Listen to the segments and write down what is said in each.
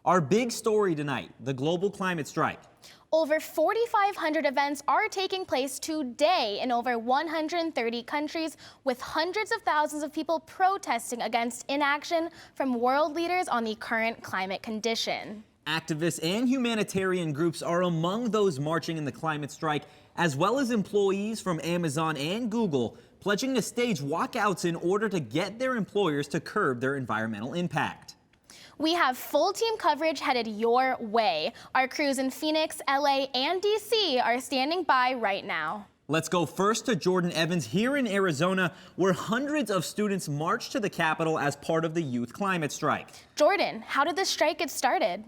Our big story tonight, the global climate strike. Over 4,500 events are taking place today in over 130 countries, with hundreds of thousands of people protesting against inaction from world leaders on the current climate condition. Activists and humanitarian groups are among those marching in the climate strike, as well as employees from Amazon and Google, pledging to stage walkouts in order to get their employers to curb their environmental impact. We have full team coverage headed your way. Our crews in Phoenix, LA, and DC are standing by right now. Let's go first to Jordan Evans here in Arizona, where hundreds of students marched to the Capitol as part of the youth climate strike. Jordan, how did the strike get started?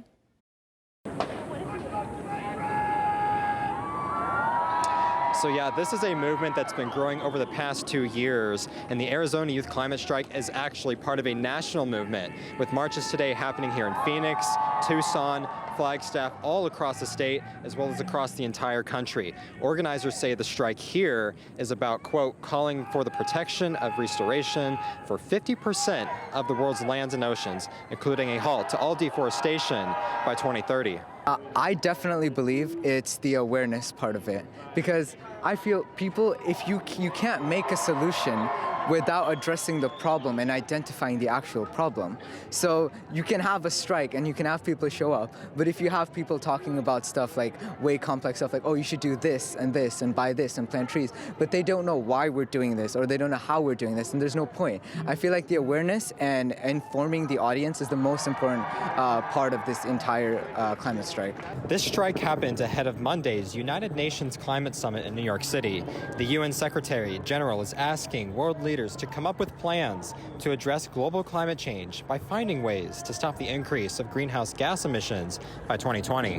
So yeah, this is a movement that's been growing over the past 2 years, and the Arizona Youth Climate Strike is actually part of a national movement, with marches today happening here in Phoenix, Tucson, Flagstaff, all across the state, as well as across the entire country. Organizers say the strike here is about, quote, calling for the protection of restoration for 50% of the world's lands and oceans, including a halt to all deforestation by 2030. I definitely believe it's the awareness part of it, because I feel people, if you can't make a solution without addressing the problem and identifying the actual problem. So you can have a strike and you can have people show up, but if you have people talking about stuff like way complex stuff like, oh, you should do this and buy this and plant trees, but they don't know why we're doing this or they don't know how we're doing this, and there's no point. I feel like the awareness and informing the audience is the most important part of this entire climate strike. This strike happened ahead of Monday's United Nations Climate Summit in New York City. The UN Secretary General is asking world leaders to come up with plans to address global climate change by finding ways to stop the increase of greenhouse gas emissions by 2020.